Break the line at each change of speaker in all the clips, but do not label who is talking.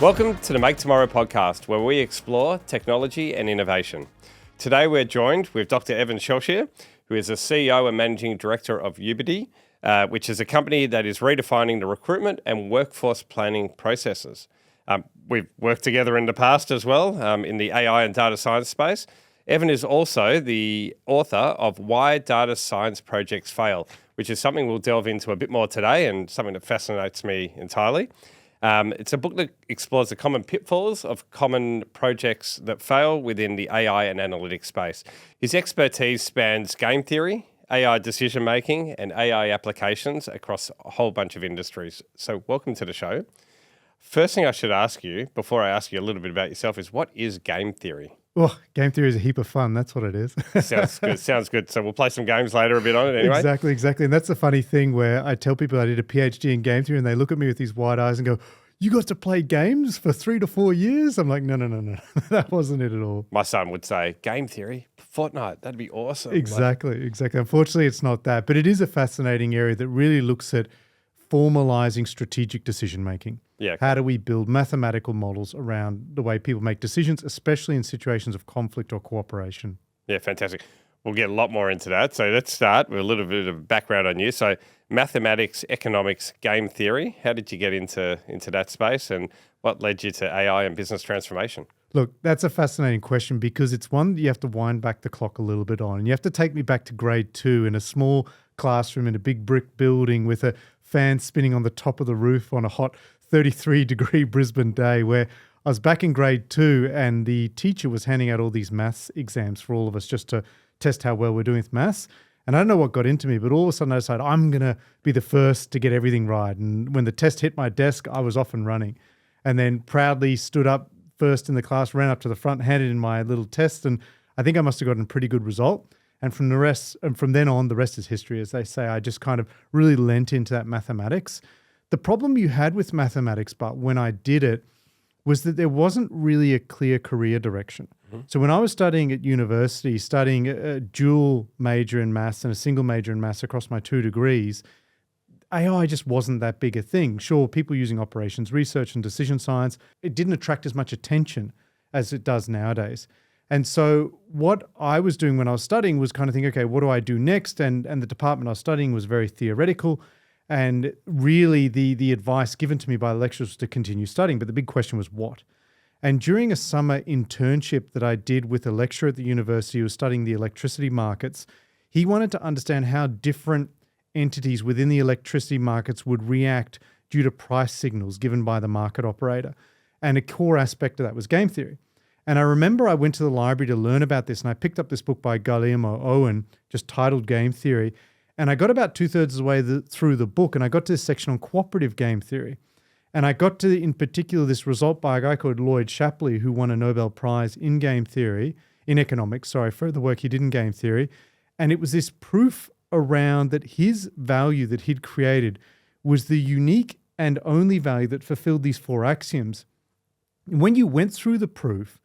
Welcome to the Make Tomorrow podcast, where we explore technology and innovation. Today we're joined with Dr. Evan Shellshear, who is the CEO and Managing Director of UBITI, which is a company that is redefining the recruitment and workforce planning processes. We've worked together in the past as well in the AI and data science space. Evan is also the author of Why Data Science Projects Fail, which is something we'll delve into a bit more today and something that fascinates me entirely. It's a book that explores the common pitfalls of common projects that fail within the AI and analytics space. His expertise spans game theory, AI decision-making, and AI applications across a whole bunch of industries. So welcome to the show. First thing I should ask you, before I ask you a little bit about yourself, is what is game theory?
Oh, game theory is a heap of fun. That's what it is.
Sounds good. So we'll play some games later a bit on it anyway.
Exactly. And that's the funny thing where I tell people I did a PhD in game theory and they look at me with these wide eyes and go, "You got to play games for 3 to 4 years?" I'm like, no. That wasn't it at all.
My son would say, game theory, Fortnite, that'd be awesome.
Exactly. Unfortunately, it's not that. But it is a fascinating area that really looks at formalizing strategic decision-making.
Yeah.
How do we build mathematical models around the way people make decisions, especially in situations of conflict or cooperation?
Yeah, fantastic. We'll get a lot more into that. So let's start with a little bit of background on you. So mathematics, economics, game theory. How did you get into that space and what led you to AI and business transformation?
Look, that's a fascinating question because it's one that you have to wind back the clock a little bit on. And you have to take me back to grade 2 in a small classroom in a big brick building with a fan spinning on the top of the roof on a hot 33-degree Brisbane day where I was back in grade 2 and the teacher was handing out all these maths exams for all of us just to test how well we're doing with maths. And I don't know what got into me, but all of a sudden I decided I'm going to be the first to get everything right. And when the test hit my desk, I was off and running. And then proudly stood up first in the class, ran up to the front, handed in my little test, and I think I must have gotten a pretty good result. And from then on, the rest is history, as they say. I just kind of really lent into that mathematics. The problem you had with mathematics, but when I did it, was that there wasn't really a clear career direction. Mm-hmm. So when I was studying at university, studying a dual major in maths and a single major in maths across my 2 degrees, AI just wasn't that big a thing. Sure, people using operations research and decision science, it didn't attract as much attention as it does nowadays. And so what I was doing when I was studying was kind of think, okay, what do I do next? And the department I was studying was very theoretical. And really the advice given to me by lecturers was to continue studying. But the big question was what? And during a summer internship that I did with a lecturer at the university who was studying the electricity markets, he wanted to understand how different entities within the electricity markets would react due to price signals given by the market operator. And a core aspect of that was game theory. And I remember I went to the library to learn about this and I picked up this book by Guillermo Owen, just titled Game Theory. And I got about 2/3 of the way through the book and I got to this section on cooperative game theory. And I got to, in particular, this result by a guy called Lloyd Shapley, who won a Nobel Prize in game theory, in economics, for the work he did in game theory. And it was this proof around that his value that he'd created was the unique and only value that fulfilled these 4 axioms. And when you went through the proof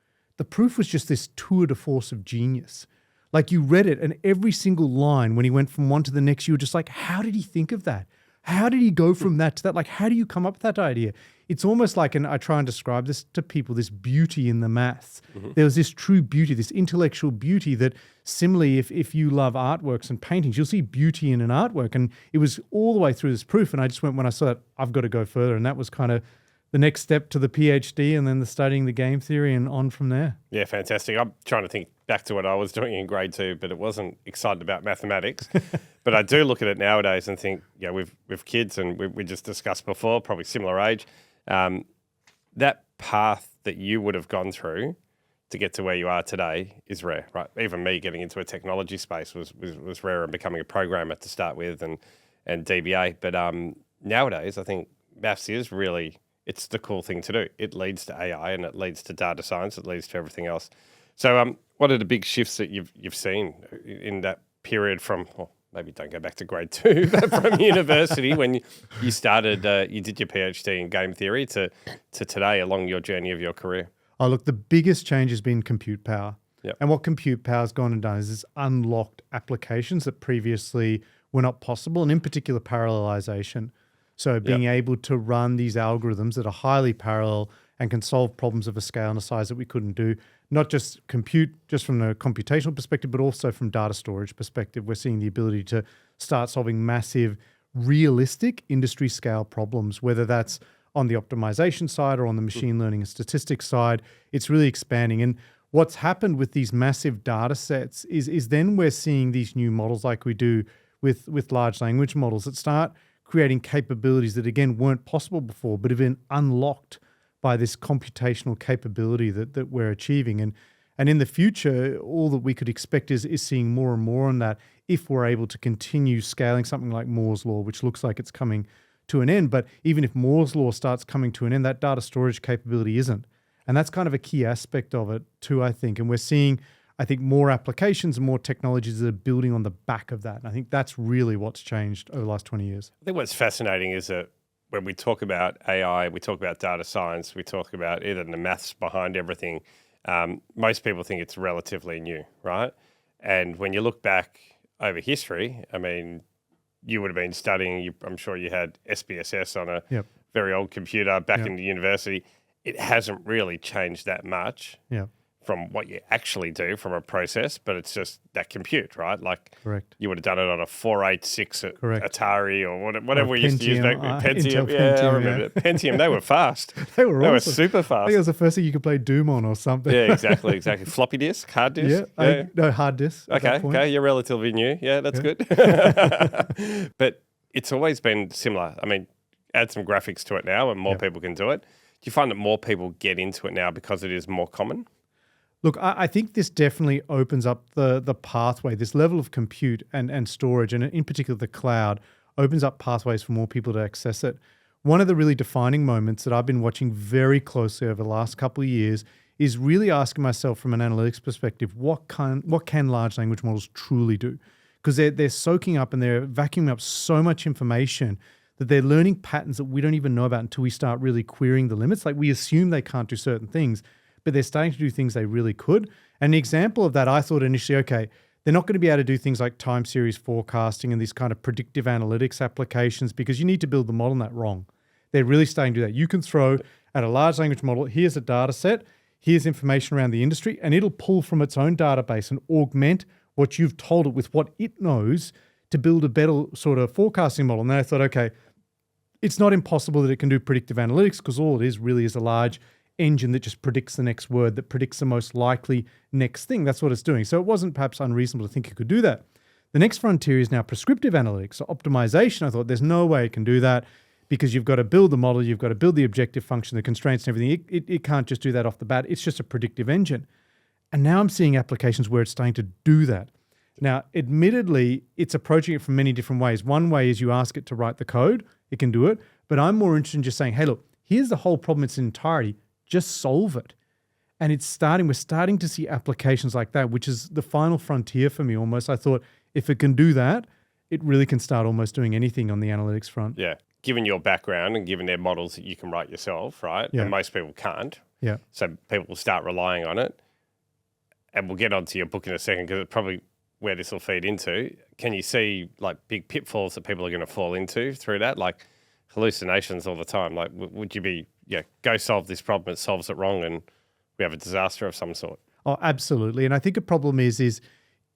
was just this tour de force of genius. Like you read it and every single line when he went from one to the next, you were just like, how did he think of that? How did he go from that to that? Like, how do you come up with that idea? It's almost like, and I try and describe this to people, this beauty in the maths. Mm-hmm. There was this true beauty, this intellectual beauty that similarly, if you love artworks and paintings, you'll see beauty in an artwork. And it was all the way through this proof. And I just went, when I saw that, I've got to go further. And that was kind of the next step to the PhD and then the studying the game theory and on from there.
Yeah, fantastic. I'm trying to think back to what I was doing in grade 2, but it wasn't excited about mathematics. But I do look at it nowadays and think, yeah, with kids, and we just discussed before, probably similar age, that path that you would have gone through to get to where you are today is rare, right? Even me getting into a technology space was rare and becoming a programmer to start with and DBA. But nowadays, I think maths is really... it's the cool thing to do. It leads to AI and it leads to data science. It leads to everything else. So what are the big shifts that you've seen in that period from, well, maybe don't go back to grade 2, but from university when you started, you did your PhD in game theory to today along your journey of your career?
Oh, look, the biggest change has been compute power.
Yep.
And what compute power has gone and done is it's unlocked applications that previously were not possible, and in particular parallelization. So being able to run these algorithms that are highly parallel and can solve problems of a scale and a size that we couldn't do. Not just compute, just from the computational perspective, but also from data storage perspective. We're seeing the ability to start solving massive, realistic industry scale problems, whether that's on the optimization side or on the machine learning and statistics side. It's really expanding. And what's happened with these massive data sets is then we're seeing these new models like we do with large language models that start creating capabilities that, again, weren't possible before, but have been unlocked by this computational capability that we're achieving. And in the future, all that we could expect is seeing more and more on that if we're able to continue scaling something like Moore's Law, which looks like it's coming to an end. But even if Moore's Law starts coming to an end, that data storage capability isn't. And that's kind of a key aspect of it too, I think. And we're seeing, I think, more applications and more technologies that are building on the back of that. And I think that's really what's changed over the last 20 years.
I think what's fascinating is that when we talk about AI, we talk about data science, we talk about even the maths behind everything, most people think it's relatively new, right? And when you look back over history, I mean, you would have been studying, I'm sure you had SPSS on a very old computer back in the university. It hasn't really changed that much from what you actually do from a process, but it's just that compute, right? Like you would have done it on a 486 Atari or whatever we used to use back then. Pentium. I remember it. Pentium, they were fast.
They were
were super fast.
I think it was the first thing you could play Doom on or something.
Yeah, exactly. Floppy disk, hard disk?
No, hard disk.
Okay, you're relatively new. Yeah, that's good. But it's always been similar. I mean, add some graphics to it now and more people can do it. Do you find that more people get into it now because it is more common?
Look, I think this definitely opens up the pathway. This level of compute and storage, and in particular the cloud, opens up pathways for more people to access it. One of the really defining moments that I've been watching very closely over the last couple of years is really asking myself from an analytics perspective, what can large language models truly do? Because they're soaking up and they're vacuuming up so much information that they're learning patterns that we don't even know about until we start really querying the limits. Like we assume they can't do certain things, but they're starting to do things they really could. And an example of that, I thought initially, okay, they're not going to be able to do things like time series forecasting and these kind of predictive analytics applications because you need to build the model on that wrong. They're really starting to do that. You can throw at a large language model, here's a data set, here's information around the industry, and it'll pull from its own database and augment what you've told it with what it knows to build a better sort of forecasting model. And then I thought, okay, it's not impossible that it can do predictive analytics because all it is really is a large engine that just predicts the next word, that predicts the most likely next thing. That's what it's doing. So it wasn't perhaps unreasonable to think it could do that. The next frontier is now prescriptive analytics. So optimization, I thought there's no way it can do that because you've got to build the model, you've got to build the objective function, the constraints and everything. It can't just do that off the bat. It's just a predictive engine. And now I'm seeing applications where it's starting to do that. Now, admittedly, it's approaching it from many different ways. One way is you ask it to write the code, it can do it. But I'm more interested in just saying, hey, look, here's the whole problem in its entirety. Just solve it. And we're starting to see applications like that, which is the final frontier for me almost. I thought if it can do that, it really can start almost doing anything on the analytics front.
Yeah. Given your background and given their models that you can write yourself, right?
Yeah.
And most people can't.
Yeah.
So people will start relying on it. And we'll get onto your book in a second because it's probably where this will feed into. Can you see like big pitfalls that people are going to fall into through that? Like hallucinations all the time. Like would you be, go solve this problem, it solves it wrong and we have a disaster of some sort?
Oh, absolutely. And I think a problem is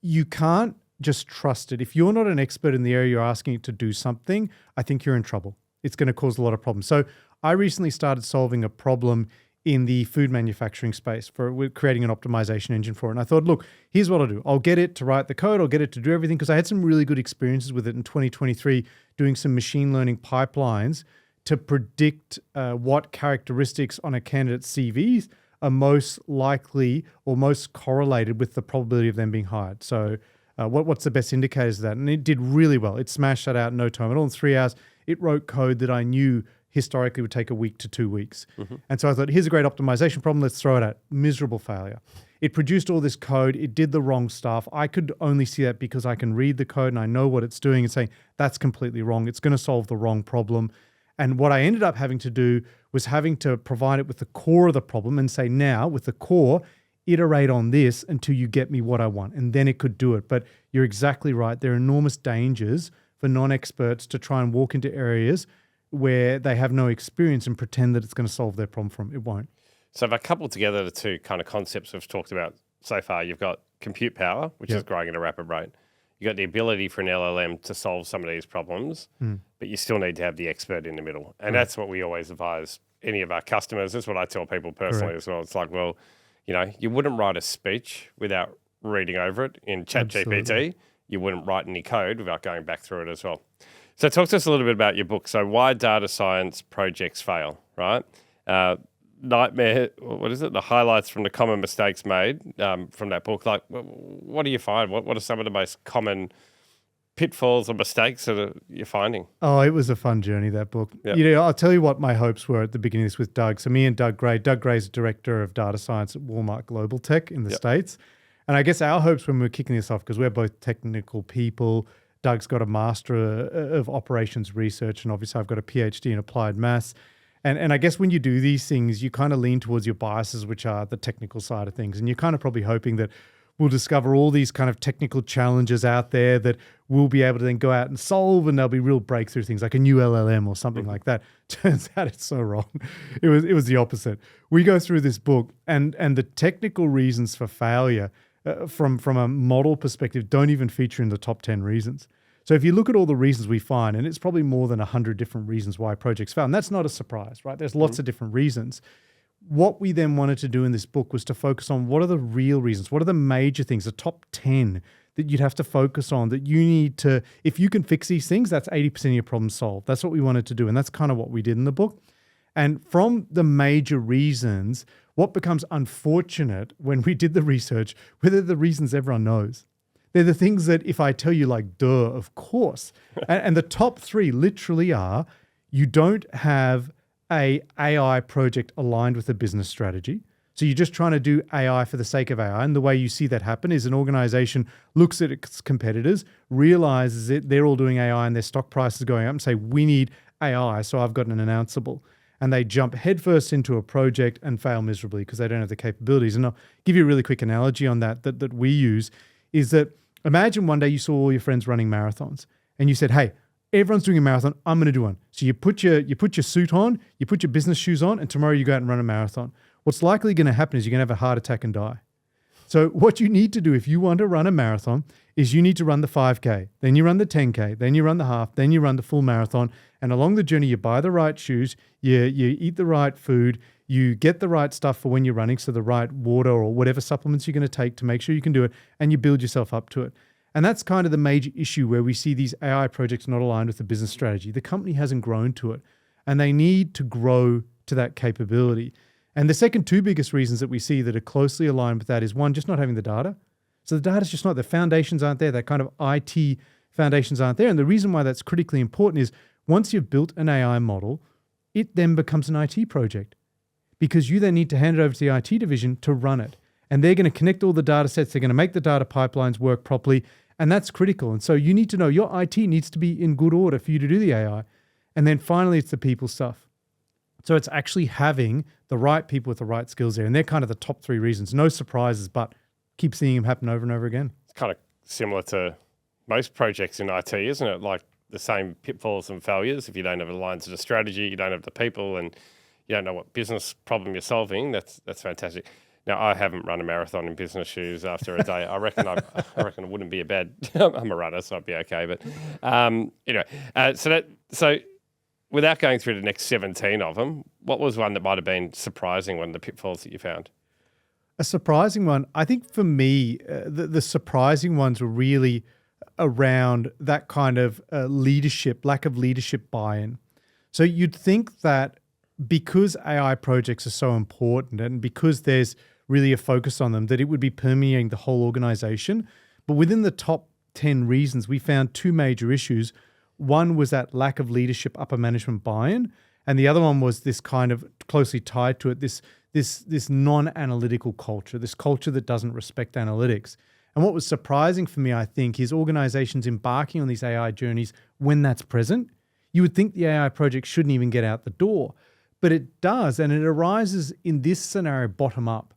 you can't just trust it. If you're not an expert in the area you're asking it to do something, I think you're in trouble. It's going to cause a lot of problems. So I recently started solving a problem in the food manufacturing space we're creating an optimization engine for it. And I thought, look, here's what I'll do. I'll get it to write the code. I'll get it to do everything because I had some really good experiences with it in 2023 doing some machine learning pipelines to predict what characteristics on a candidate's CVs are most likely or most correlated with the probability of them being hired. So what's the best indicators of that? And it did really well. It smashed that out in no time at all. In 3 hours, it wrote code that I knew historically would take a week to 2 weeks. Mm-hmm. And so I thought, here's a great optimization problem. Let's throw it at. Miserable failure. It produced all this code. It did the wrong stuff. I could only see that because I can read the code and I know what it's doing and saying, that's completely wrong. It's going to solve the wrong problem. And what I ended up having to do was having to provide it with the core of the problem and say, now with the core, iterate on this until you get me what I want. And then it could do it. But you're exactly right. There are enormous dangers for non-experts to try and walk into areas, where they have no experience and pretend that it's going to solve their problem for them. It won't.
So if I couple together the two kind of concepts we've talked about so far, you've got compute power, which is growing at a rapid rate. You've got the ability for an LLM to solve some of these problems, but you still need to have the expert in the middle. And that's what we always advise any of our customers. That's what I tell people personally as well. It's like, well, you wouldn't write a speech without reading over it in ChatGPT. You wouldn't write any code without going back through it as well. So talk to us a little bit about your book. So why data science projects fail, right? Nightmare, what is it? The highlights from the common mistakes made from that book. Like, what do you find? What are some of the most common pitfalls or mistakes that you're finding?
Oh, it was a fun journey, that book.
Yep.
I'll tell you what my hopes were at the beginning of this with Doug. So me and Doug Gray. Doug Gray's director of data science at Walmart Global Tech in the States. And I guess our hopes when we were kicking this off, because we're both technical people, Doug's got a master of operations research, and obviously I've got a PhD in applied maths. And I guess when you do these things, you kind of lean towards your biases, which are the technical side of things. And you're kind of probably hoping that we'll discover all these kind of technical challenges out there that we'll be able to then go out and solve, and there'll be real breakthrough things like a new LLM or something like that. Turns out it's so wrong. It was the opposite. We go through this book, and the technical reasons for failure from a model perspective don't even feature in the top 10 reasons. So if you look at all the reasons we find, and it's probably more than 100 different reasons why projects fail, and that's not a surprise, right? There's lots of different reasons. What we then wanted to do in this book was to focus on what are the real reasons, what are the major things, the top 10 that you'd have to focus on, that you need to, if you can fix these things, that's 80% of your problem solved. That's what we wanted to do, and that's kind of what we did in the book. And from the major reasons, what becomes unfortunate when we did the research, whether the reasons everyone knows. They're the things that if I tell you, like, duh, of course. And the top three literally are, you don't have a AI project aligned with a business strategy. So you're just trying to do AI for the sake of AI. And the way you see that happen is an organization looks at its competitors, realizes it, they're all doing AI and their stock price is going up, and say, we need AI, so I've got an announceable. And they jump headfirst into a project and fail miserably because they don't have the capabilities. And I'll give you a really quick analogy on that we use, is that imagine one day you saw all your friends running marathons and you said, hey, everyone's doing a marathon, I'm going to do one. So you put your suit on, you put your business shoes on, and tomorrow you go out and run a marathon. What's likely going to happen is you're going to have a heart attack and die. So what you need to do if you want to run a marathon is you need to run the 5K, then you run the 10K, then you run the half, then you run the full marathon. And along the journey, you buy the right shoes, you eat the right food, you get the right stuff for when you're running, so the right water or whatever supplements you're going to take to make sure you can do it, and you build yourself up to it. And that's kind of the major issue where we see these AI projects not aligned with the business strategy. The company hasn't grown to it, and they need to grow to that capability. And the second two biggest reasons that we see that are closely aligned with that is, one, just not having the data. So the data's just not, the foundations aren't there, that kind of IT foundations aren't there. And the reason why that's critically important is once you've built an AI model, it then becomes an IT project, because you then need to hand it over to the IT division to run it. And they're going to connect all the data sets, they're going to make the data pipelines work properly, and that's critical. And so you need to know your IT needs to be in good order for you to do the AI. And then finally, it's the people stuff. So it's actually having the right people with the right skills there. And they're kind of the top three reasons. No surprises, but keep seeing them happen over and over again.
It's kind of similar to most projects in IT, isn't it? Like the same pitfalls and failures. If you don't have a line to the strategy, you don't have the people, and you don't know what business problem you're solving, that's fantastic. Now, I haven't run a marathon in business shoes after a day. I reckon it wouldn't be a bad. I'm a runner, so I'd be okay. But anyway, so without going through the next 17 of them, what was one that might have been surprising? One of the pitfalls that you found?
A surprising one, I think for me, the surprising ones were really around that kind of leadership, lack of leadership buy-in. So you'd think that because AI projects are so important and because there's really a focus on them, that it would be permeating the whole organization. But within the top 10 reasons, we found two major issues. One was that lack of leadership, upper management buy-in, and the other one was this kind of closely tied to it, this non-analytical culture, this culture that doesn't respect analytics. And what was surprising for me, I think, is organizations embarking on these AI journeys when that's present. You would think the AI project shouldn't even get out the door, but it does, and it arises in this scenario bottom up.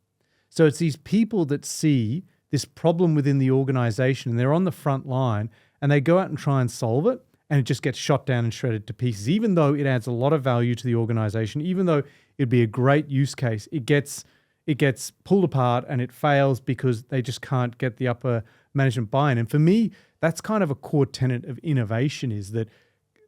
So it's these people that see this problem within the organization, and they're on the front line, and they go out and try and solve it, and it just gets shot down and shredded to pieces. Even though it adds a lot of value to the organization, even though it'd be a great use case, it gets pulled apart and it fails because they just can't get the upper management buy-in. And for me, that's kind of a core tenet of innovation, is that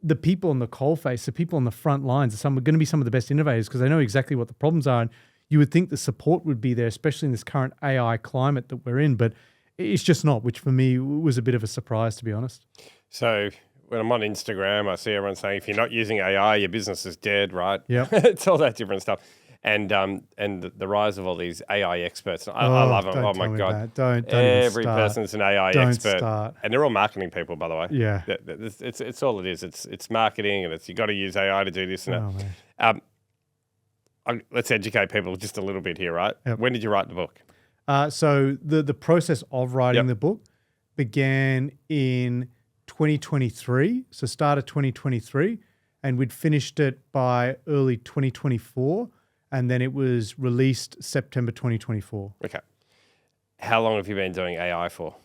the people on the coalface, the people on the front lines are going to be some of the best innovators because they know exactly what the problems are. And you would think the support would be there, especially in this current AI climate that we're in, but it's just not, which for me was a bit of a surprise, to be honest.
So when I'm on Instagram, I see everyone saying, if you're not using AI, your business is dead, right?
Yeah.
It's all that different stuff. And the rise of all these AI experts. I love them. Oh, my God.
Don't
Every
even start.
person's an AI
Don't
expert.
start.
And they're all marketing people, by the way.
Yeah.
It's all it is. It's marketing, and you got to use AI to do this and
Oh,
that.
man.
Let's educate people just a little bit here, right?
Yep.
When did you write the book?
So the process of writing the book began in 2023, so start of 2023, and we'd finished it by early 2024, and then it was released September 2024.
Okay. How long have you been doing AI for?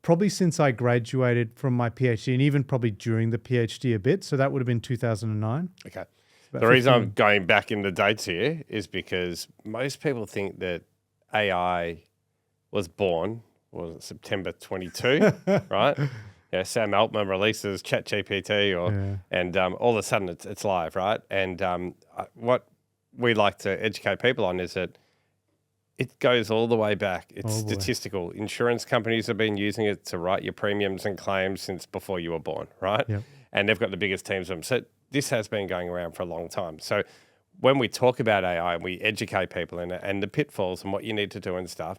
Probably since I graduated from my PhD, and even probably during the PhD a bit, so that would have been 2009.
Okay. The reason I'm going back in the dates here is because most people think that AI was born, was it September 22, right? Yeah, Sam Altman releases ChatGPT, and all of a sudden it's live, right? And what we like to educate people on is that it goes all the way back. It's statistical. Insurance companies have been using it to write your premiums and claims since before you were born, right?
Yep.
And they've got the biggest teams of them. So this has been going around for a long time. So when we talk about AI and we educate people in it and the pitfalls and what you need to do and stuff,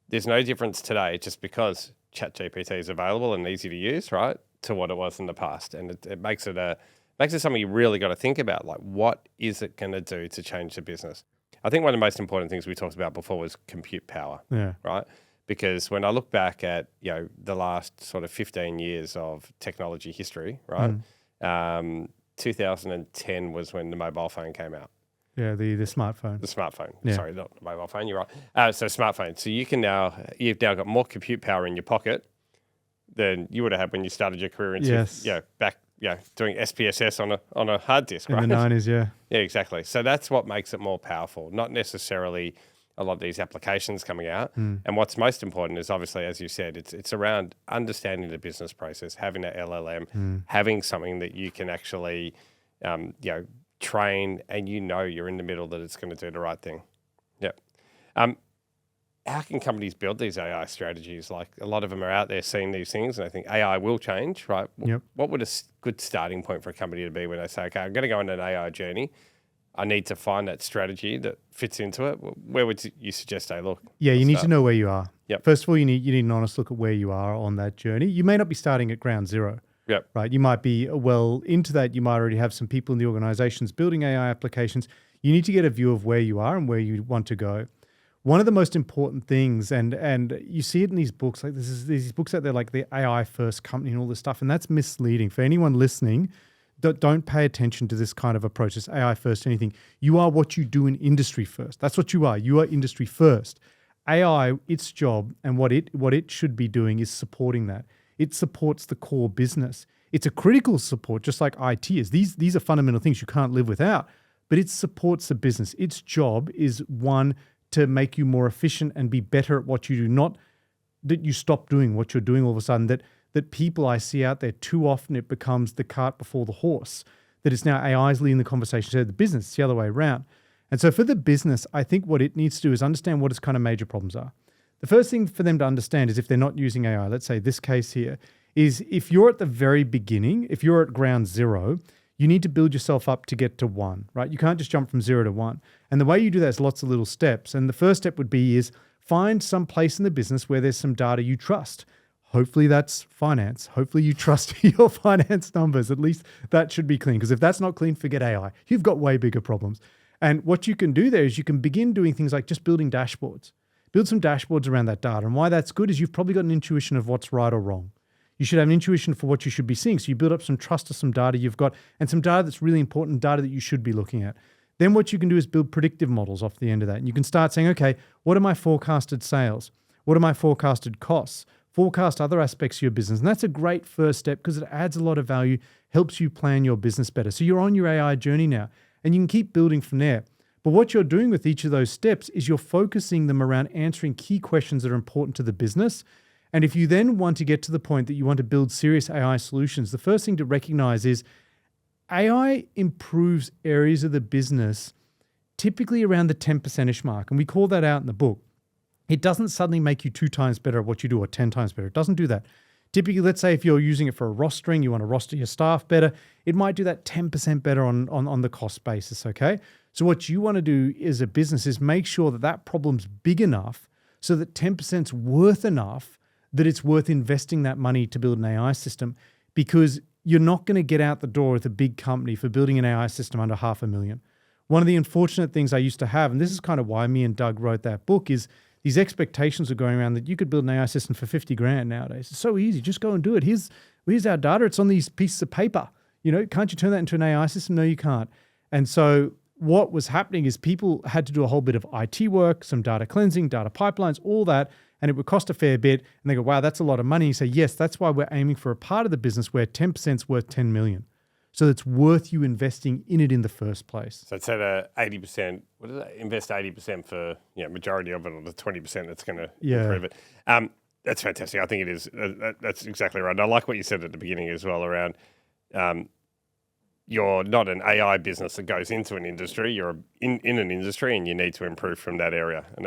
there's no difference today just because ChatGPT is available and easy to use, right, to what it was in the past. And it makes it something you really got to think about, like what is it going to do to change the business? I think one of the most important things we talked about before was compute power, right? Because when I look back at, the last sort of 15 years of technology history, right, 2010 was when the mobile phone came out.
Yeah, the smartphone.
The smartphone.
Yeah.
Sorry, not the mobile phone, you're right. So smartphone. So you've now got more compute power in your pocket than you would have had when you started your career in doing SPSS on a hard disk, right?
In the 90s, yeah.
Yeah, exactly. So that's what makes it more powerful, not necessarily a lot of these applications coming out. And what's most important is obviously, as you said, it's around understanding the business process, having an LLM, having something that you can actually, train, and you're in the middle that it's going to do the right thing. Yep. How can companies build these AI strategies? Like a lot of them are out there seeing these things, and I think AI will change, right?
Yep.
What would a good starting point for a company to be when they say, okay, I'm going to go on an AI journey. I need to find that strategy that fits into it. Where would you suggest they look?
Yeah, you need to know where you are.
Yep.
First of all, you need an honest look at where you are on that journey. You may not be starting at ground zero.
Yep.
Right. You might be well into that. You might already have some people in the organizations building AI applications. You need to get a view of where you are and where you want to go. One of the most important things, and you see it in these books, like these books out there, like the AI first company and all this stuff, and that's misleading. For anyone listening, don't pay attention to this kind of approach. It's AI first anything. You are what you do in industry first. That's what you are. You are industry first. AI, its job and what it should be doing is supporting that. It supports the core business. It's a critical support, just like IT is. These are fundamental things you can't live without, but it supports the business. Its job is, one, to make you more efficient and be better at what you do, not that you stop doing what you're doing all of a sudden. That people I see out there, too often it becomes the cart before the horse, that it's now AI's leading the conversation to the business. It's the other way around. And so for the business, I think what it needs to do is understand what its kind of major problems are. The first thing for them to understand is if they're not using AI, let's say this case here, is if you're at the very beginning, if you're at ground zero, you need to build yourself up to get to one, right? You can't just jump from 0 to 1. And the way you do that is lots of little steps. And the first step would be is find some place in the business where there's some data you trust. Hopefully that's finance. Hopefully you trust your finance numbers. At least that should be clean. Because if that's not clean, forget AI. You've got way bigger problems. And what you can do there is you can begin doing things like just building dashboards. Build some dashboards around that data. And why that's good is you've probably got an intuition of what's right or wrong. You should have an intuition for what you should be seeing. So you build up some trust to some data you've got and some data that's really important, data that you should be looking at. Then what you can do is build predictive models off the end of that. And you can start saying, okay, what are my forecasted sales? What are my forecasted costs? forecast other aspects of your business. And that's a great first step because it adds a lot of value, helps you plan your business better. So you're on your AI journey now and you can keep building from there. But what you're doing with each of those steps is you're focusing them around answering key questions that are important to the business. And if you then want to get to the point that you want to build serious AI solutions, the first thing to recognize is AI improves areas of the business typically around the 10%ish mark. And we call that out in the book. It doesn't suddenly make you 2 times better at what you do or 10 times better. It doesn't do that. Typically, let's say if you're using it for a rostering, you want to roster your staff better, it might do that 10% better on the cost basis, okay? So what you want to do as a business is make sure that that problem's big enough so that 10% is worth enough that it's worth investing that money to build an AI system, because you're not going to get out the door with a big company for building an AI system under $500,000. One of the unfortunate things I used to have, and this is kind of why me and Doug wrote that book, is these expectations are going around that you could build an AI system for 50 grand nowadays. It's so easy. Just go and do it. Here's our data. It's on these pieces of paper. Can't you turn that into an AI system? No, you can't. And so what was happening is people had to do a whole bit of IT work, some data cleansing, data pipelines, all that, and it would cost a fair bit. And they go, wow, that's a lot of money. You say, yes, that's why we're aiming for a part of the business where 10% is worth 10 million. So it's worth you investing in it in the first place.
So it's at 80%. What is that? Invest 80% for majority of it, or the 20% that's going to improve it. That's fantastic. I think it is. That's exactly right. And I like what you said at the beginning as well around you're not an AI business that goes into an industry. You're in an industry, and you need to improve from that area. And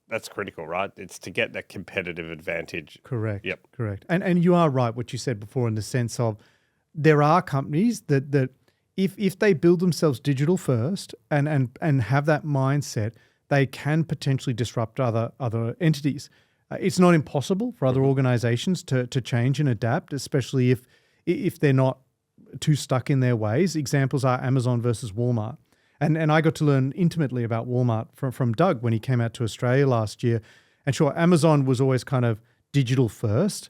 that's critical, right? It's to get that competitive advantage.
Correct.
Yep.
Correct. And you are right what you said before in the sense of there are companies that if they build themselves digital first and have that mindset, they can potentially disrupt other entities. It's not impossible for other organizations to change and adapt, especially if they're not too stuck in their ways. Examples are Amazon versus Walmart. And I got to learn intimately about Walmart from Doug when he came out to Australia last year. And sure, Amazon was always kind of digital first,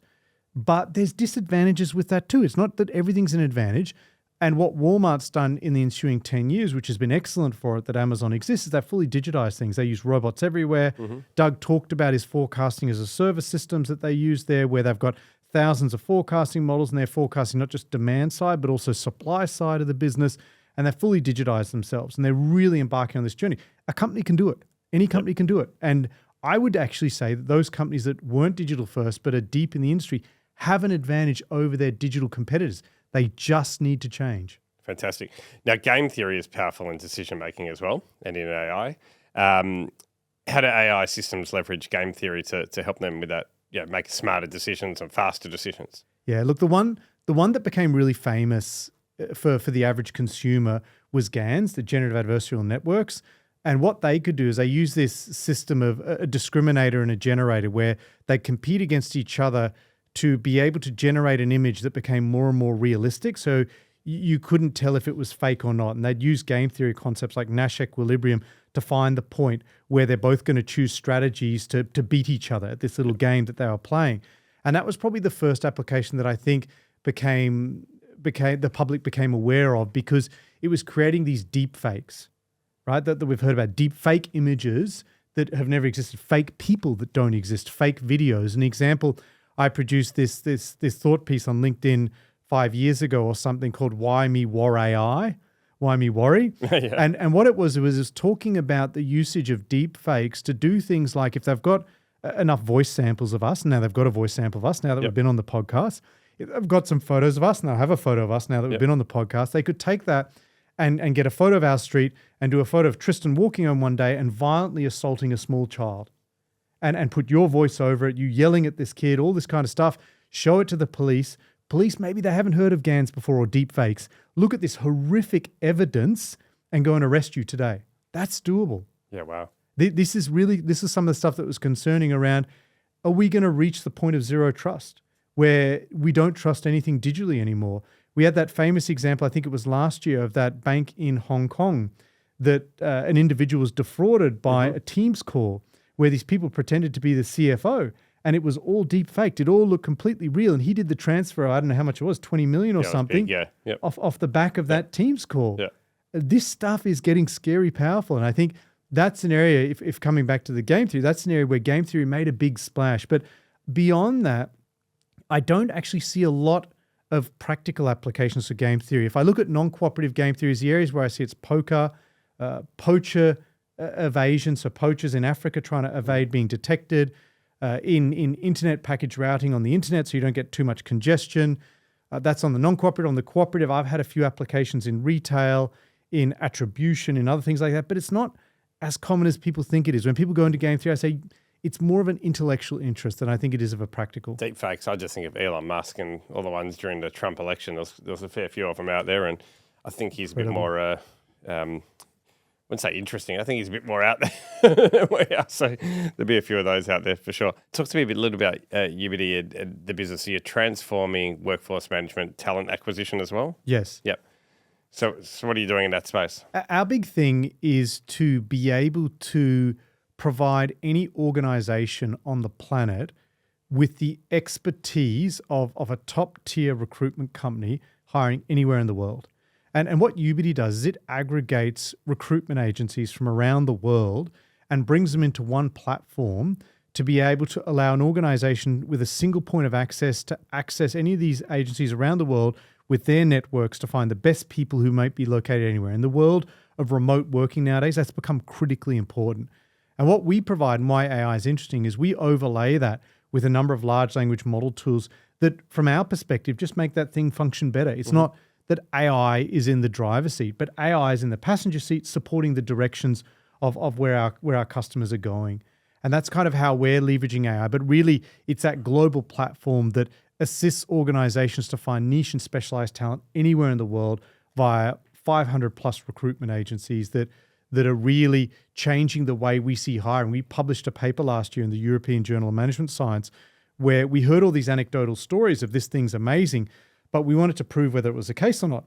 but there's disadvantages with that too. It's not that everything's an advantage. And what Walmart's done in the ensuing 10 years, which has been excellent for it that Amazon exists, is they fully digitized things. They use robots everywhere. Doug talked about his forecasting as a service systems that they use there, where they've got thousands of forecasting models, and they're forecasting not just demand side, but also supply side of the business. And they're fully digitized themselves. And they're really embarking on this journey. A company can do it. Any company can do it. And I would actually say that those companies that weren't digital first, but are deep in the industry, have an advantage over their digital competitors. They just need to change.
Fantastic. Now, game theory is powerful in decision-making as well, and in AI. How do AI systems leverage game theory to help them with that, make smarter decisions and faster decisions?
Yeah, look, the one that became really famous for the average consumer was GANs, the generative adversarial networks. And what they could do is they use this system of a discriminator and a generator where they compete against each other to be able to generate an image that became more and more realistic. So you couldn't tell if it was fake or not. And they'd use game theory concepts like Nash equilibrium to find the point where they're both going to choose strategies to beat each other at this little game that they were playing. And that was probably the first application that I think the public became aware of, because it was creating these deep fakes, right? That we've heard about, deep fake images that have never existed, fake people that don't exist, fake videos. An example, I produced this thought piece on LinkedIn 5 years ago or something called Why Me War AI, Why Me Worry.
Yeah.
And what it was talking about the usage of deep fakes to do things like if they've got enough voice samples of us, now they've got a voice sample of us now that we've been on the podcast, if they've got some photos of us, now have a photo of us now that we've been on the podcast, they could take that and get a photo of our street and do a photo of Tristan walking on one day and violently assaulting a small child. And put your voice over it, you yelling at this kid, all this kind of stuff, show it to the police. Police, maybe they haven't heard of GANs before or deep fakes. Look at this horrific evidence and go and arrest you today. That's doable.
Yeah, wow.
This is some of the stuff that was concerning around, are we going to reach the point of zero trust where we don't trust anything digitally anymore? We had that famous example, I think it was last year, of that bank in Hong Kong that an individual was defrauded by a Teams call where these people pretended to be the CFO, and it was all deep faked. It all looked completely real. And he did the transfer, I don't know how much it was, 20 million or something, off the back of that Teams call.
Yeah.
This stuff is getting scary powerful. And I think that's an area, if coming back to the game theory, that's an area where game theory made a big splash. But beyond that, I don't actually see a lot of practical applications for game theory. If I look at non-cooperative game theories, the areas where I see it's poker, poacher evasion, so poachers in Africa trying to evade being detected, in internet package routing on the internet so you don't get too much congestion. That's on the non-cooperative. On the cooperative, I've had a few applications in retail, in attribution, in other things like that, but it's not as common as people think it is. When people go into game theory, I say it's more of an intellectual interest than I think it is of a practical.
Deep fakes, I just think of Elon Musk and all the ones during the Trump election. There was a fair few of them out there, and I think he's a bit more, I wouldn't say interesting, I think he's a bit more out there. So there'll be a few of those out there for sure. Talk to me a little about UBITI and the business. So you're transforming workforce management, talent acquisition as well?
Yes.
Yep. So what are you doing in that space?
Our big thing is to be able to provide any organization on the planet with the expertise of a top-tier recruitment company hiring anywhere in the world. And what UBITI does is it aggregates recruitment agencies from around the world and brings them into one platform to be able to allow an organization with a single point of access to access any of these agencies around the world with their networks to find the best people who might be located anywhere. In the world of remote working nowadays, that's become critically important. And what we provide, and why AI is interesting, is we overlay that with a number of large language model tools that, from our perspective, just make that thing function better. It's not that AI is in the driver's seat, but AI is in the passenger seat supporting the directions of where our customers are going. And that's kind of how we're leveraging AI. But really, it's that global platform that assists organizations to find niche and specialized talent anywhere in the world via 500 plus recruitment agencies that are really changing the way we see hiring. We published a paper last year in the European Journal of Management Science where we heard all these anecdotal stories of this thing's amazing, but we wanted to prove whether it was the case or not.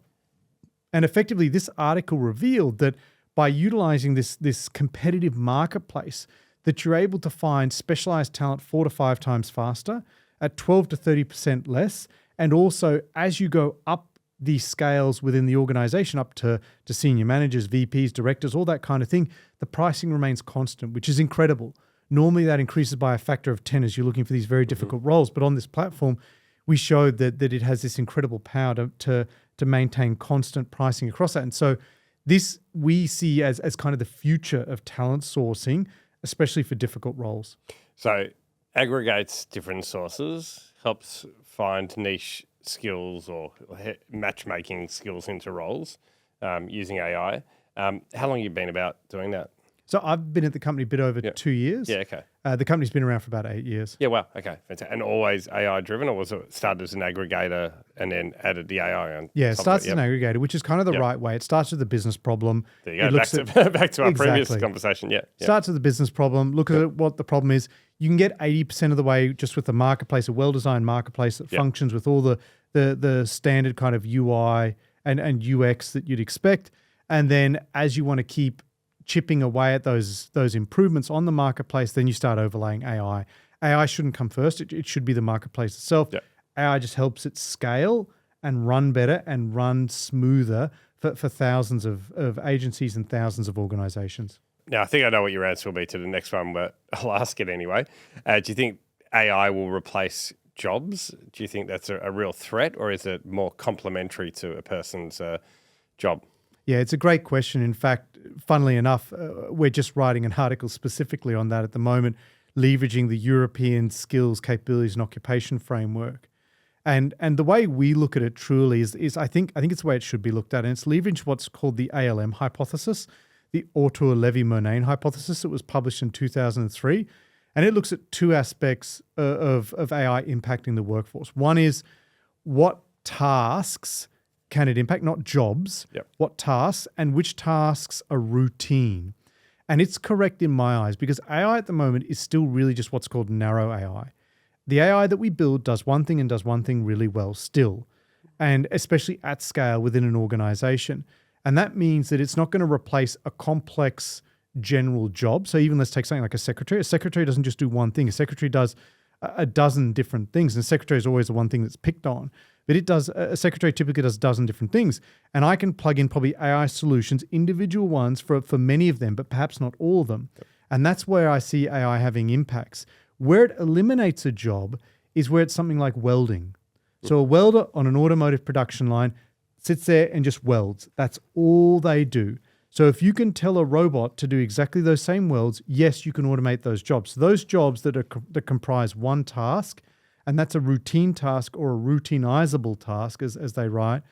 And effectively, this article revealed that by utilizing this competitive marketplace, that you're able to find specialized talent 4 to 5 times faster at 12 to 30% less. And also, as you go up the scales within the organization, up to senior managers, VPs, directors, all that kind of thing, the pricing remains constant, which is incredible. Normally, that increases by a factor of 10 as you're looking for these very difficult roles. But on this platform, we showed that it has this incredible power to maintain constant pricing across that. And so this we see as kind of the future of talent sourcing, especially for difficult roles.
So aggregates different sources, helps find niche skills or matchmaking skills into roles using AI. How long have you been about doing that?
So I've been at the company a bit over 2 years.
Yeah, okay.
The company's been around for about 8 years.
Yeah, wow, okay. Fantastic. And always AI driven, or was it started as an aggregator and then added the AI on?
Yeah, it starts as an aggregator, which is kind of the right way. It starts with the business problem.
There you go, back to our previous conversation,
Starts with the business problem, look at what the problem is. You can get 80% of the way just with the marketplace, a well-designed marketplace that functions with all the standard kind of UI and UX that you'd expect. And then as you want to keep chipping away at those improvements on the marketplace, then you start overlaying AI. AI shouldn't come first. It should be the marketplace itself. Yeah. AI just helps it scale and run better and run smoother for thousands of agencies and thousands of organizations.
Now, I think I know what your answer will be to the next one, but I'll ask it anyway. Do you think AI will replace jobs? Do you think that's a real threat, or is it more complementary to a person's job?
Yeah, it's a great question. In fact, funnily enough, we're just writing an article specifically on that at the moment, leveraging the European Skills, Capabilities and Occupation Framework. And the way we look at it truly is I think it's the way it should be looked at. And it's leveraging what's called the ALM hypothesis, the Autor-Levy-Murnane hypothesis that was published in 2003. And it looks at 2 aspects of AI impacting the workforce. One is what tasks can it impact, not jobs, what tasks, and which tasks are routine. And it's correct in my eyes because AI at the moment is still really just what's called narrow AI. The AI that we build does one thing and does one thing really well still, and especially at scale within an organization. And that means that it's not going to replace a complex general job. So even let's take something like a secretary. A secretary doesn't just do one thing. A secretary does a dozen different things. And a secretary is always the one thing that's picked on. But a secretary typically does a dozen different things. And I can plug in probably AI solutions, individual ones for many of them, but perhaps not all of them. And that's where I see AI having impacts. Where it eliminates a job is where it's something like welding. So a welder on an automotive production line sits there and just welds. That's all they do. So if you can tell a robot to do exactly those same welds, yes, you can automate those jobs. So those jobs that comprise one task, and that's a routine task or a routinizable task, as they write,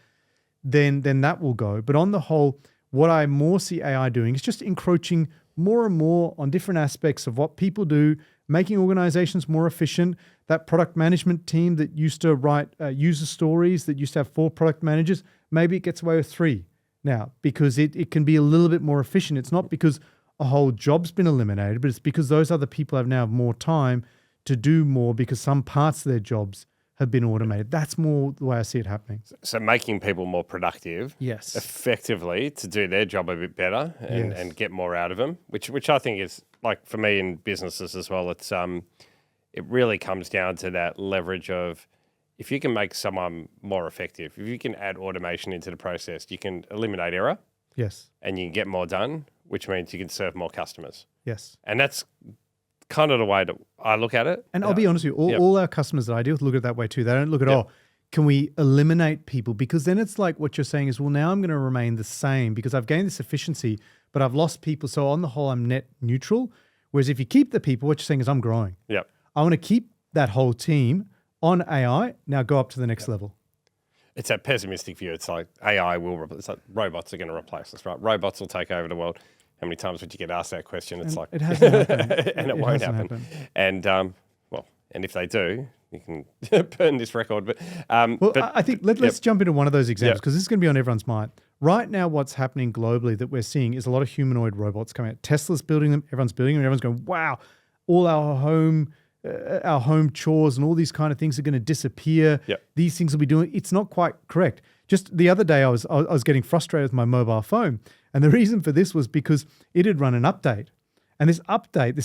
then that will go. But on the whole, what I more see AI doing is just encroaching more and more on different aspects of what people do, making organizations more efficient. That product management team that used to write user stories, that used to have 4 product managers, maybe it gets away with 3 now because it can be a little bit more efficient. It's not because a whole job's been eliminated, but it's because those other people have now more time to do more because some parts of their jobs have been automated. That's more the way I see it happening.
So making people more productive,
Yes,
effectively to do their job a bit better and get more out of them, which I think is, like, for me in businesses as well, it's it really comes down to that leverage of, if you can make someone more effective, if you can add automation into the process, you can eliminate error.
Yes.
And you can get more done, which means you can serve more customers.
Yes.
And that's kind of the way that I look at it.
And I'll be honest with you, all our customers that I deal with look at it that way too. They don't look at, can we eliminate people? Because then it's like what you're saying is, well, now I'm going to remain the same because I've gained this efficiency, but I've lost people. So on the whole, I'm net neutral. Whereas if you keep the people, what you're saying is I'm growing.
Yep.
I want to keep that whole team on AI, now go up to the next level.
It's that pessimistic view. It's like AI will, it's like robots are going to replace us, right? Robots will take over the world. How many times would you get asked that question? It's like,
it hasn't happened.
And it won't happen. And, and if they do, you can burn this record. But
I think let's jump into one of those examples because this is going to be on everyone's mind. Right now, what's happening globally that we're seeing is a lot of humanoid robots coming out. Tesla's building them. Everyone's building them. Everyone's going, wow, all our home chores and all these kind of things are going to disappear.
Yep.
These things will be doing. It's not quite correct. Just the other day, I was getting frustrated with my mobile phone. And the reason for this was because it had run an update. And this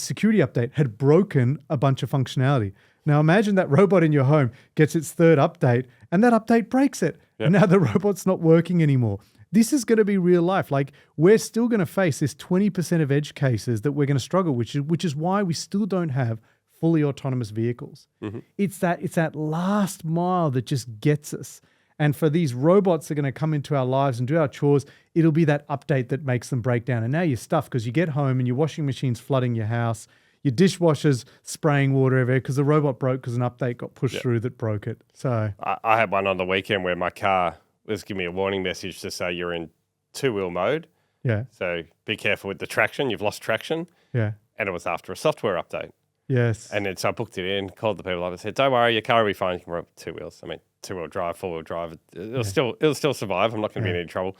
security update, had broken a bunch of functionality. Now imagine that robot in your home gets its 3rd update and that update breaks it. Yep. And now the robot's not working anymore. This is going to be real life. Like, we're still going to face this 20% of edge cases that we're going to struggle, which is why we still don't have fully autonomous vehicles. Mm-hmm. It's that last mile that just gets us. And for these robots that are going to come into our lives and do our chores, it'll be that update that makes them break down. And now you're stuffed because you get home and your washing machine's flooding your house, your dishwasher's spraying water everywhere because the robot broke because an update got pushed through that broke it. So
I had one on the weekend where my car was giving me a warning message to say you're in 2-wheel mode.
Yeah.
So be careful with the traction. You've lost traction.
Yeah.
And it was after a software update.
Yes.
And then so I booked it in, called the people up and said, don't worry, your car will be fine. You can run 2 wheels. I mean, 2-wheel drive, 4-wheel drive. It'll still survive. I'm not going to be in any trouble.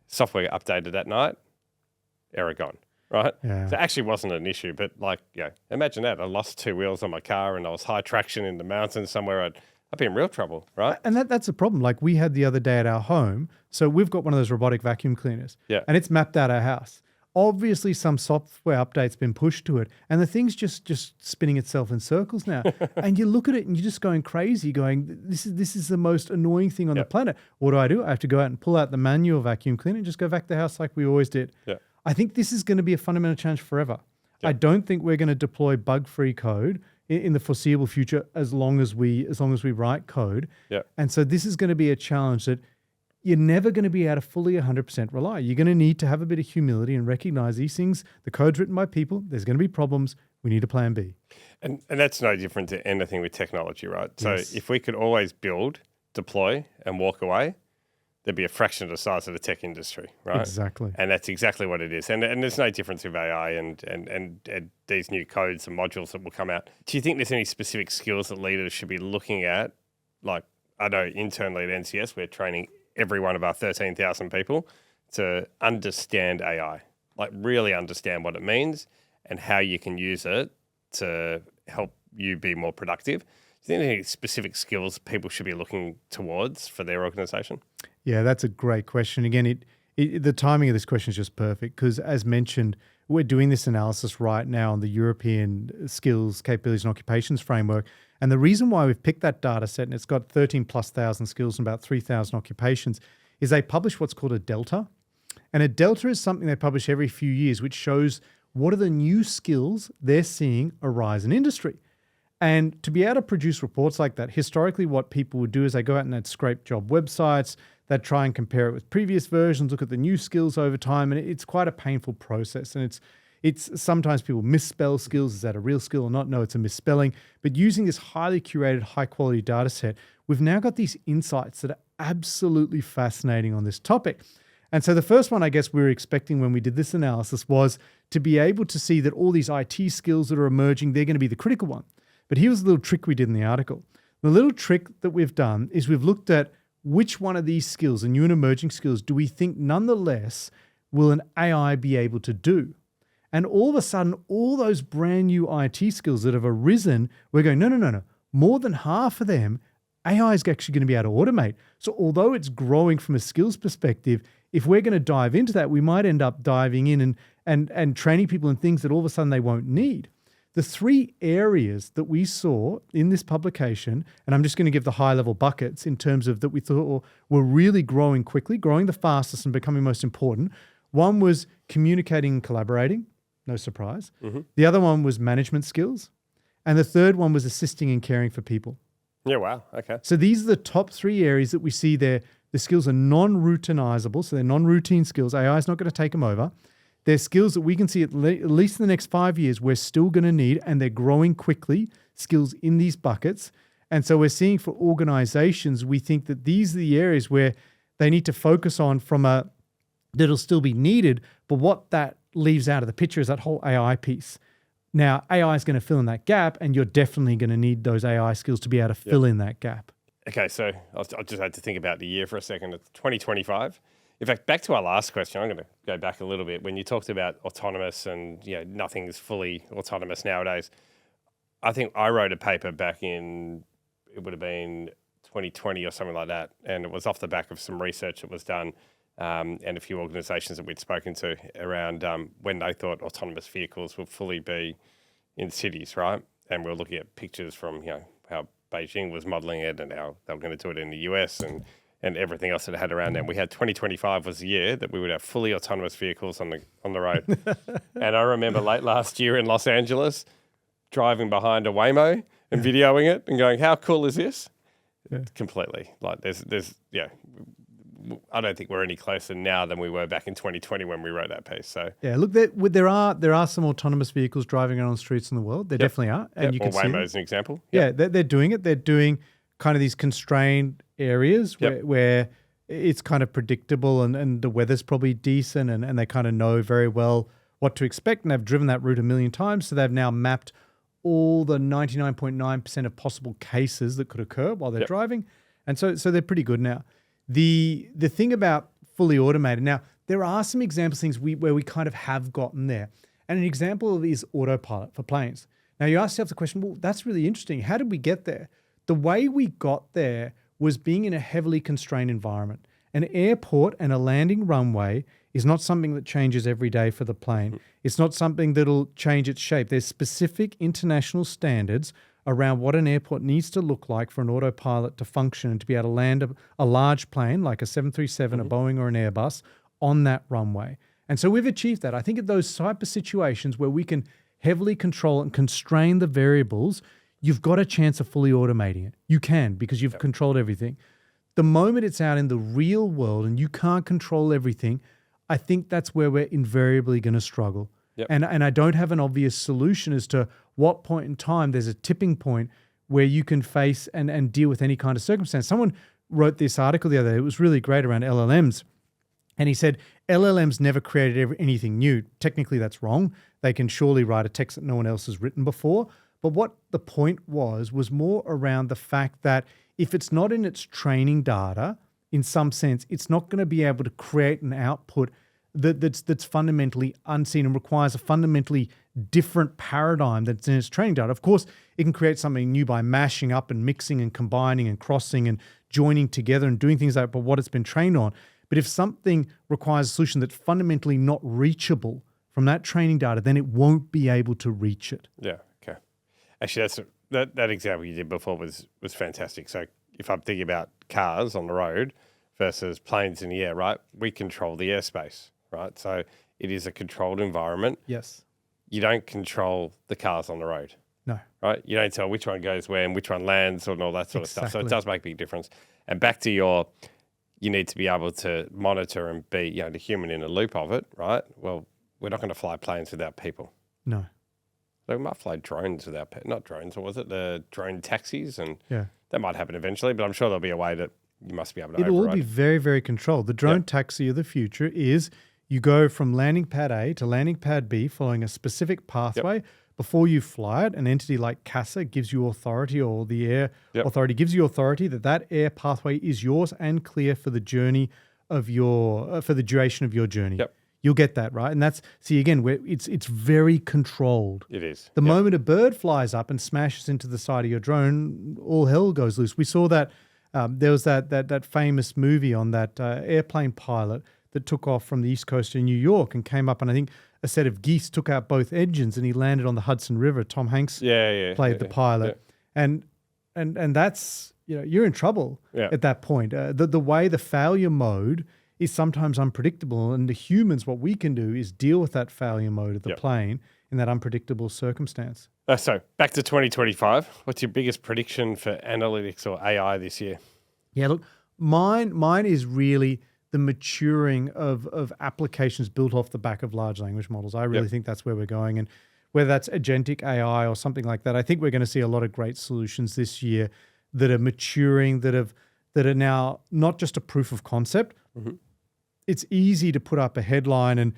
Software updated that night. Error gone. Right?
Yeah.
So it actually wasn't an issue, but imagine that. I lost 2 wheels on my car and I was high traction in the mountains somewhere. I'd be in real trouble, right?
And that's a problem. Like we had the other day at our home. So we've got one of those robotic vacuum cleaners.
Yeah.
And it's mapped out our house. Obviously, some software update's been pushed to it, and the thing's just spinning itself in circles now. And you look at it, and you're just going crazy, going, "This is the most annoying thing on the planet." What do? I have to go out and pull out the manual vacuum cleaner and just go vac the house like we always did.
Yeah.
I think this is going to be a fundamental change forever. Yeah. I don't think we're going to deploy bug-free code in the foreseeable future as long as we write code.
Yeah.
And so this is going to be a challenge that you're never going to be able to fully 100% rely. You're going to need to have a bit of humility and recognize these things. The code's written by people. There's going to be problems. We need a plan B.
And that's no different to anything with technology, right? So if we could always build, deploy, and walk away, there'd be a fraction of the size of the tech industry, right?
Exactly.
And that's exactly what it is. And there's no difference with AI and these new codes and modules that will come out. Do you think there's any specific skills that leaders should be looking at? Like, I know internally at NCS, we're training every one of our 13,000 people to understand AI, like really understand what it means and how you can use it to help you be more productive. Do you think there are any specific skills people should be looking towards for their organization?
Yeah, that's a great question. Again, the timing of this question is just perfect because, as mentioned, we're doing this analysis right now on the European Skills, Capabilities and Occupations Framework. And the reason why we've picked that data set, and it's got 13,000+ skills and about 3,000 occupations, is they publish what's called a delta. And a delta is something they publish every few years, which shows what are the new skills they're seeing arise in industry. And to be able to produce reports like that, historically what people would do is they go out and they'd scrape job websites, they'd try and compare it with previous versions, look at the new skills over time, and it's quite a painful process. And it's sometimes people misspell skills. Is that a real skill or not? No, it's a misspelling. But using this highly curated, high-quality data set, we've now got these insights that are absolutely fascinating on this topic. And so the first one I guess we were expecting when we did this analysis was to be able to see that all these IT skills that are emerging, they're going to be the critical one. But here was a little trick we did in the article. The little trick that we've done is we've looked at which one of these skills, the new and emerging skills, do we think nonetheless will an AI be able to do? And all of a sudden, all those brand new IT skills that have arisen, we're going, no. More than half of them, AI is actually going to be able to automate. So although it's growing from a skills perspective, if we're going to dive into that, we might end up diving in and training people in things that all of a sudden they won't need. The three areas that we saw in this publication, and I'm just going to give the high-level buckets in terms of that we thought were really growing quickly, growing the fastest and becoming most important. One was communicating and collaborating, no surprise. Mm-hmm. The other one was management skills. And the third one was assisting and caring for people.
Yeah, wow, okay.
So these are the top three areas that we see there. The skills are non-routinizable, so they're non-routine skills. AI is not going to take them over. They're skills that we can see at least in the next 5 years we're still going to need, and they're growing quickly, skills in these buckets. And so we're seeing for organizations, we think that these are the areas where they need to focus on that'll still be needed, but what that leaves out of the picture is that whole AI piece. Now, AI is going to fill in that gap, and you're definitely going to need those AI skills to be able to fill in that gap.
Okay, so I just had to think about the year for a second. It's 2025. In fact, back to our last question, I'm going to go back a little bit. When you talked about autonomous and nothing is fully autonomous nowadays, I think I wrote a paper back in, it would have been 2020 or something like that, and it was off the back of some research that was done and a few organisations that we'd spoken to around when they thought autonomous vehicles would fully be in cities, right? And we were looking at pictures from how Beijing was modelling it and how they were going to do it in the US and everything else that it had around them. We had 2025 was the year that we would have fully autonomous vehicles on the road. And I remember late last year in Los Angeles, driving behind a Waymo and videoing it and going, how cool is this? Yeah. Completely. Like I don't think we're any closer now than we were back in 2020 when we wrote that piece. So
yeah, look, there are some autonomous vehicles driving around on streets in the world. There definitely are, and you can see
Waymo as an example.
Yeah, they're doing it. They're doing kind of these constrained areas where it's kind of predictable and the weather's probably decent and they kind of know very well what to expect, and they've driven that route a million times. So they've now mapped all the 99.9% of possible cases that could occur while they're driving, and so they're pretty good now. The thing about fully automated, now there are some examples things where we kind of have gotten there. And an example is autopilot for planes. Now you ask yourself the question, well, that's really interesting. How did we get there? The way we got there was being in a heavily constrained environment. An airport and a landing runway is not something that changes every day for the plane. It's not something that'll change its shape. There's specific international standards around what an airport needs to look like for an autopilot to function and to be able to land a large plane like a 737, a Boeing or an Airbus on that runway. And so we've achieved that. I think at those type of situations where we can heavily control and constrain the variables, you've got a chance of fully automating it. You can, because you've controlled everything. The moment it's out in the real world and you can't control everything, I think that's where we're invariably going to struggle. Yep. And I don't have an obvious solution as to what point in time there's a tipping point where you can face and deal with any kind of circumstance. Someone wrote this article the other day. It was really great around LLMs. And he said, LLMs never created anything new. Technically, that's wrong. They can surely write a text that no one else has written before. But what the point was more around the fact that if it's not in its training data, in some sense, it's not going to be able to create an output that's fundamentally unseen and requires a fundamentally different paradigm that's in its training data. Of course, it can create something new by mashing up and mixing and combining and crossing and joining together and doing things like that, but what it's been trained on. But if something requires a solution that's fundamentally not reachable from that training data, then it won't be able to reach it.
Yeah, okay. Actually, that example you did before was fantastic. So if I'm thinking about cars on the road versus planes in the air, right? We control the airspace, right? So it is a controlled environment.
Yes.
You don't control the cars on the road.
No.
right? You don't tell which one goes where and which one lands and all that sort of stuff. So it does make a big difference. And back to you need to be able to monitor and be, the human in the loop of it, right? Well, we're not going to fly planes without people.
No.
They might fly drones without, not drones, or was it the drone taxis? And
Yeah.
that might happen eventually, but I'm sure there'll be a way that you must be able to
It'll all
override.
be very, very controlled. The drone taxi of the future is you go from landing pad A to landing pad B following a specific pathway. Before you fly it, an entity like CASA gives you authority, or the air authority gives you authority that air pathway is yours and clear for the journey of for the duration of your journey.
Yep.
You'll get that, right? And that's, see, again, where it's very controlled.
It is.
The moment a bird flies up and smashes into the side of your drone, all hell goes loose. We saw that there was that famous movie on that airplane pilot that took off from the East Coast of New York and came up, and I think a set of geese took out both engines, and he landed on the Hudson River. Tom Hanks played the pilot. And that's, you're in trouble at that point. The way the failure mode is sometimes unpredictable, and the humans, what we can do is deal with that failure mode of the plane in that unpredictable circumstance.
So back to 2025, what's your biggest prediction for analytics or AI this year?
Yeah, look, mine is really the maturing of applications built off the back of large language models. I really think that's where we're going. And whether that's agentic AI or something like that, I think we're going to see a lot of great solutions this year that are maturing, that are now not just a proof of concept. Mm-hmm. It's easy to put up a headline and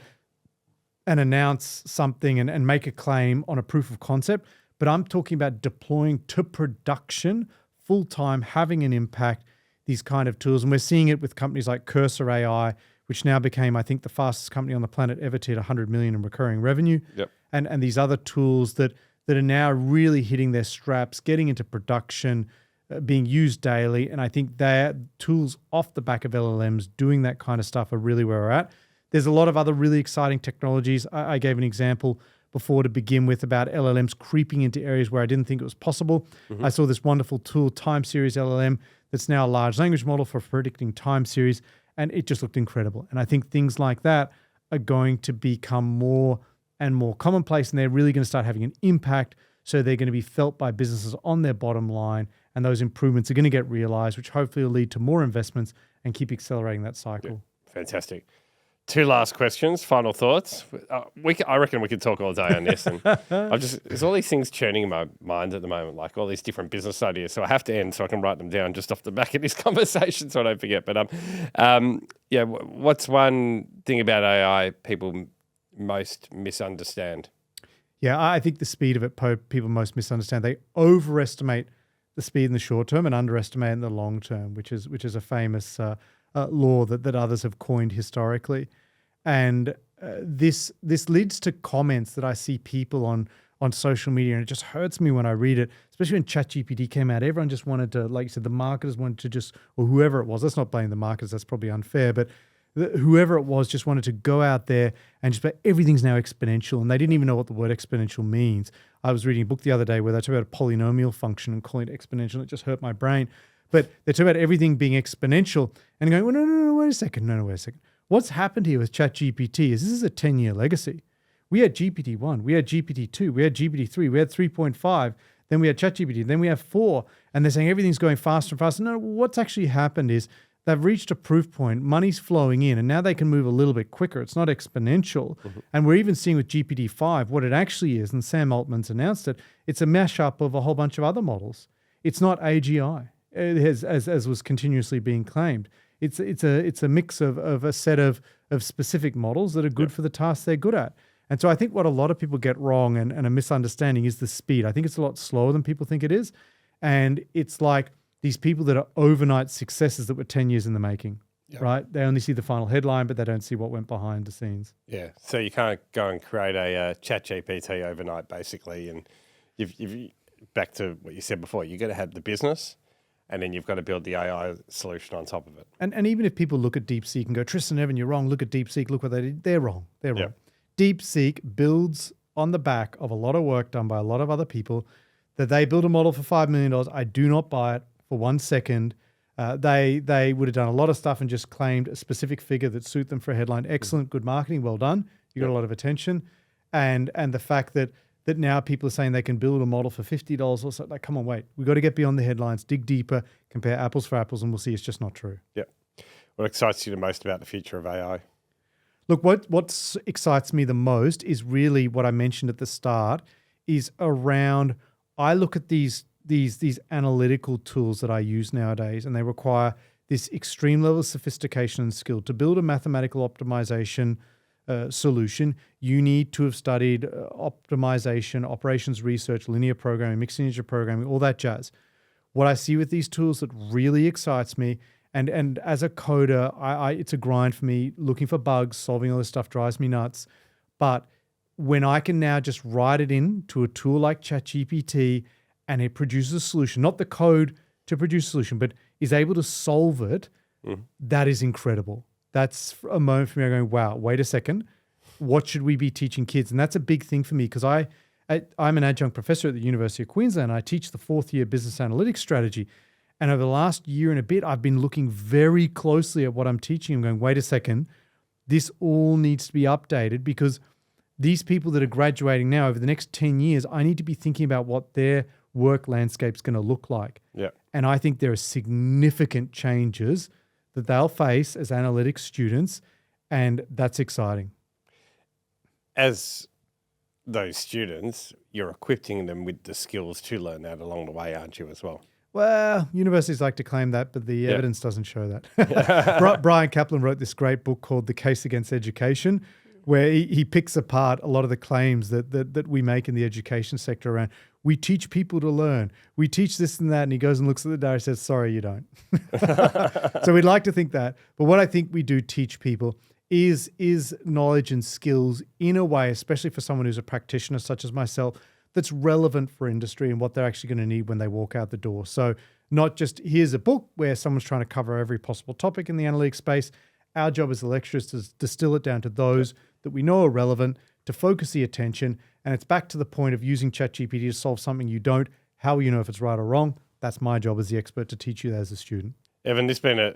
announce something and make a claim on a proof of concept, but I'm talking about deploying to production full-time, having an impact, these kind of tools. And we're seeing it with companies like Cursor AI, which now became, I think, the fastest company on the planet ever to hit 100 million in recurring revenue.
Yep.
And these other tools that are now really hitting their straps, getting into production, being used daily. And I think that tools off the back of LLMs doing that kind of stuff are really where we're at. There's a lot of other really exciting technologies. I gave an example before to begin with about LLMs creeping into areas where I didn't think it was possible. Mm-hmm. I saw this wonderful tool, time series LLM, that's now a large language model for predicting time series, and it just looked incredible. And I think things like that are going to become more and more commonplace, and they're really going to start having an impact. So they're going to be felt by businesses on their bottom line, and those improvements are going to get realized, which hopefully will lead to more investments and keep accelerating that cycle.
Yeah. Fantastic. Two last questions, final thoughts. I reckon we could talk all day on this. And there's all these things churning in my mind at the moment, like all these different business ideas. So I have to end so I can write them down just off the back of this conversation so I don't forget. But what's one thing about AI people most misunderstand?
Yeah, I think the speed of it, people most misunderstand. They overestimate the speed in the short term and underestimate in the long term, which is a famous law that others have coined historically. And this leads to comments that I see people on social media, and it just hurts me when I read it, especially when ChatGPT came out. Everyone just wanted to, like you said, the marketers wanted to just, or whoever it was, let's not blame the marketers, that's probably unfair, but whoever it was just wanted to go out there and just, everything's now exponential, and they didn't even know what the word exponential means. I was reading a book the other day where they talk about a polynomial function and calling it exponential, and it just hurt my brain. But they talk about everything being exponential and going, well, no, wait a second. What's happened here with ChatGPT is this is a 10-year legacy. We had GPT-1, we had GPT-2, we had GPT-3, we had 3.5, then we had ChatGPT, then we have 4, and they're saying everything's going faster and faster. No, what's actually happened is they've reached a proof point, money's flowing in, and now they can move a little bit quicker. It's not exponential. Mm-hmm. And we're even seeing with GPT-5 what it actually is, and Sam Altman's announced it, it's a mashup of a whole bunch of other models. It's not AGI. As was continuously being claimed. It's a mix of a set of specific models that are good for the tasks they're good at. And so I think what a lot of people get wrong and a misunderstanding is the speed. I think it's a lot slower than people think it is. And it's like these people that are overnight successes that were 10 years in the making, right? They only see the final headline, but they don't see what went behind the scenes.
Yeah. So you can't go and create a ChatGPT overnight, basically. And you've back to what you said before, you've got to have the business, and then you've got to build the AI solution on top of it.
And even if people look at DeepSeek and go, Tristan, Evan, you're wrong. Look at DeepSeek. Look what they did. They're wrong. They're wrong. DeepSeek builds on the back of a lot of work done by a lot of other people. That they build a model for $5 million. I do not buy it for 1 second. They would have done a lot of stuff and just claimed a specific figure that suit them for a headline. Excellent, good marketing. Well done. You got a lot of attention. And the fact that that now people are saying they can build a model for $50 or so. Like, come on, wait. We've got to get beyond the headlines, dig deeper, compare apples for apples, and we'll see it's just not true.
Yeah. What excites you the most about the future of AI?
Look, what excites me the most is really what I mentioned at the start is around, I look at these analytical tools that I use nowadays, and they require this extreme level of sophistication and skill. To build a mathematical optimization solution, you need to have studied optimization, operations research, linear programming, mixed integer programming, all that jazz. What I see with these tools that really excites me, and as a coder, it's a grind for me. Looking for bugs, solving all this stuff drives me nuts. But when I can now just write it in to a tool like ChatGPT and it produces a solution, not the code to produce a solution, but is able to solve it, that is incredible. That's a moment for me going, wow, wait a second. What should we be teaching kids? And that's a big thing for me because I'm an adjunct professor at the University of Queensland. I teach the 4th year business analytics strategy. And over the last year and a bit, I've been looking very closely at what I'm teaching. I'm going, wait a second, this all needs to be updated because these people that are graduating now over the next 10 years, I need to be thinking about what their work landscape's going to look like.
Yeah.
And I think there are significant changes that they'll face as analytics students, and that's exciting.
As those students, you're equipping them with the skills to learn that along the way, aren't you, as well?
Well, universities like to claim that, but the evidence doesn't show that. Brian Kaplan wrote this great book called The Case Against Education, where he picks apart a lot of the claims that we make in the education sector around, we teach people to learn, we teach this and that, and he goes and looks at the data and says, sorry, you don't. So we'd like to think that. But what I think we do teach people is knowledge and skills in a way, especially for someone who's a practitioner such as myself, that's relevant for industry and what they're actually going to need when they walk out the door. So not just here's a book where someone's trying to cover every possible topic in the analytics space. Our job as lecturers is to distill it down to those that we know are relevant, to focus the attention. And it's back to the point of using ChatGPT to solve something you don't. How will you know if it's right or wrong? That's my job as the expert to teach you that as a student.
Evan, this has been a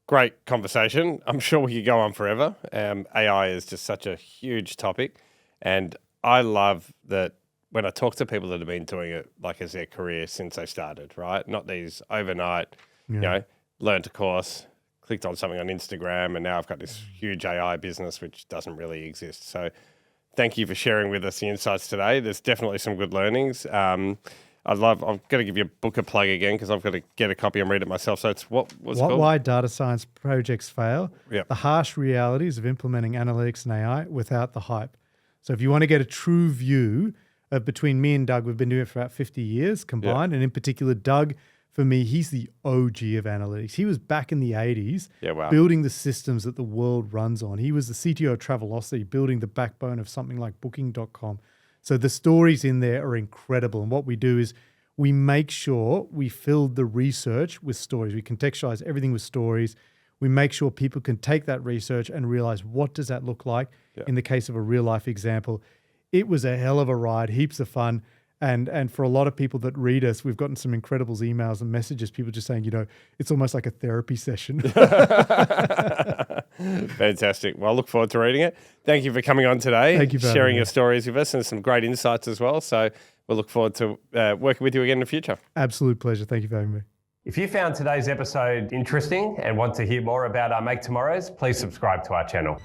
great conversation. I'm sure we could go on forever. AI is just such a huge topic. And I love that when I talk to people that have been doing it like as their career since they started, right? Not these overnight, learned a course, clicked on something on Instagram, and now I've got this huge AI business which doesn't really exist. So thank you for sharing with us the insights today. There's definitely some good learnings. I'm going to give your book a plug again because I've got to get a copy and read it myself. So it's what's it called?
Why Data Science Projects Fail,
Yep.
The Harsh Realities of Implementing Analytics and AI Without the Hype. So if you want to get a true view of between me and Doug, we've been doing it for about 50 years combined. And in particular, Doug, for me, he's the OG of analytics. He was back in the 80s building the systems that the world runs on. He was the CTO of Travelocity, building the backbone of something like Booking.com. So the stories in there are incredible. And what we do is we make sure we fill the research with stories. We contextualize everything with stories. We make sure people can take that research and realize what does that look like in the case of a real life example. It was a hell of a ride, heaps of fun. And for a lot of people that read us, we've gotten some incredible emails and messages, people just saying, it's almost like a therapy session.
Fantastic. Well, I look forward to reading it. Thank you for coming on today.
Thank you for
sharing your stories with us and some great insights as well. So we'll look forward to working with you again in the future.
Absolute pleasure. Thank you for having me.
If you found today's episode interesting and want to hear more about our Make Tomorrows, please subscribe to our channel.